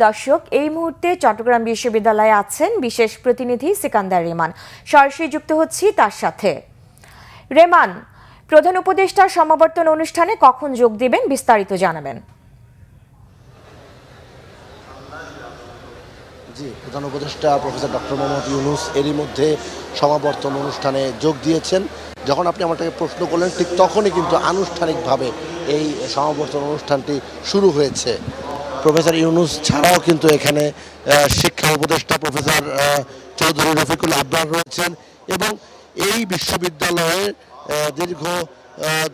দর্শক, এই মুহূর্তে চট্টগ্রাম বিশ্ববিদ্যালয়ে আছেন বিশেষ প্রতিনিধি সিকান্দার রেমান। সরাসরি যুক্ত হচ্ছি তার সাথে। রেমান, প্রধান উপদেষ্টার সমাবর্তন অনুষ্ঠানে কখন যোগ দিবেন, বিস্তারিত জানাবেন। জি, প্রধান উপদেষ্টা প্রফেসর ডক্টর মোহাম্মদ ইউনূস এরই মধ্যে সমাবর্তন অনুষ্ঠানে যোগ দিয়েছেন। যখন আপনি আমাকে প্রশ্ন করলেন ঠিক তখনই কিন্তু আনুষ্ঠানিকভাবে এই সমাবর্তন অনুষ্ঠানটি শুরু হয়েছে। প্রফেসর ইউনূস ছাড়াও কিন্তু এখানে শিক্ষা উপদেষ্টা প্রফেসর চৌধুরী রফিকুল আবরার রয়েছেন এবং এই বিশ্ববিদ্যালয়ের দীর্ঘ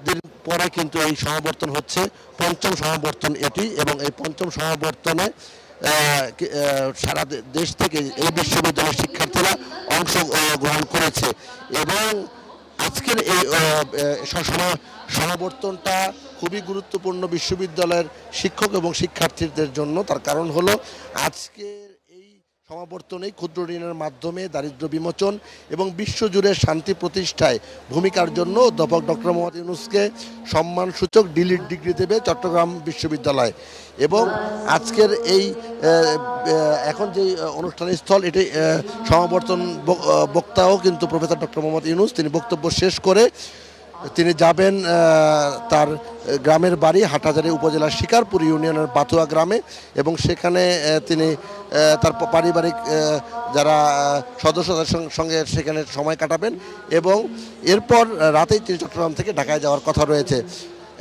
দিন পরে কিন্তু এই সমাবর্তন হচ্ছে, পঞ্চম সমাবর্তন এটি, এবং এই পঞ্চম সমাবর্তনে সারা দেশ থেকে এই বিশ্ববিদ্যালয়ের শিক্ষার্থীরা অংশগ্রহণ করেছে এবং আজকের এই সমাবর্তনটা খুবই গুরুত্বপূর্ণ বিশ্ববিদ্যালয়ের শিক্ষক এবং শিক্ষার্থীদের জন্য। তার কারণ হলো আজকের এই সমাবর্তনে ক্ষুদ্র ঋণের মাধ্যমে দারিদ্র্য বিমোচন এবং বিশ্বজুড়ে শান্তি প্রতিষ্ঠায় ভূমিকার জন্য অধ্যাপক ডক্টর মোহাম্মদ ইউনূসকে সম্মানসূচক ডিলিট ডিগ্রি দেবে চট্টগ্রাম বিশ্ববিদ্যালয়। এবং আজকের এই এখন যে অনুষ্ঠানের স্থল এটি সমাবর্তন বক্তাও কিন্তু প্রফেসর ডক্টর মোহাম্মদ ইউনূস। তিনি বক্তব্য শেষ করে তিনি যাবেন তার গ্রামের বাড়ি হাটহাজারী উপজেলার শিকারপুর ইউনিয়নের বাথুয়া গ্রামে এবং সেখানে তিনি তার পারিবারিক যারা সদস্যদের সঙ্গে সেখানে সময় কাটাবেন এবং এরপর রাতেই তিনি চট্টগ্রাম থেকে ঢাকায় যাওয়ার কথা রয়েছে।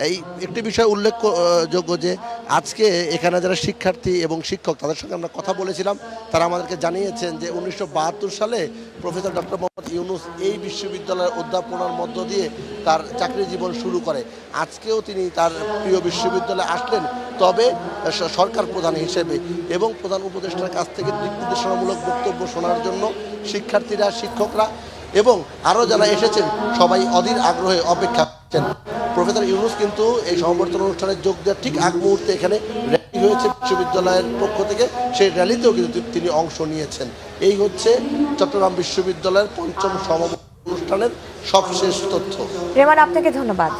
এই একটি বিষয় উল্লেখযোগ্য যে আজকে এখানে যারা শিক্ষার্থী এবং শিক্ষক তাদের সঙ্গে আমরা কথা বলেছিলাম, তারা আমাদেরকে জানিয়েছেন যে 1972 সালে প্রফেসর ডক্টর মোহাম্মদ ইউনূস এই বিশ্ববিদ্যালয়ের অধ্যাপনার মধ্য দিয়ে তার চাকরি জীবন শুরু করে। আজকেও তিনি তার প্রিয় বিশ্ববিদ্যালয়ে আসলেন, তবে সরকার প্রধান হিসেবে, এবং প্রধান উপদেষ্টার কাছ থেকে দিক নির্দেশনামূলক বক্তব্য শোনার জন্য শিক্ষার্থীরা, শিক্ষকরা এবং আরও যারা এসেছেন সবাই অধীর আগ্রহে অপেক্ষা করছেন। প্রফেসর ইউনূস কিন্তু এই সমাবর্তন অনুষ্ঠানে যোগ দেওয়ার ঠিক আগ মুহূর্তে এখানে র্যালি হয়েছে বিশ্ববিদ্যালয়ের পক্ষ থেকে, সেই র্যালিতেও কিন্তু তিনি অংশ নিয়েছেন। এই হচ্ছে চট্টগ্রাম বিশ্ববিদ্যালয়ের পঞ্চম সমাবর্তন অনুষ্ঠানের সবশেষ তথ্য। রেমান, আপনাকে ধন্যবাদ।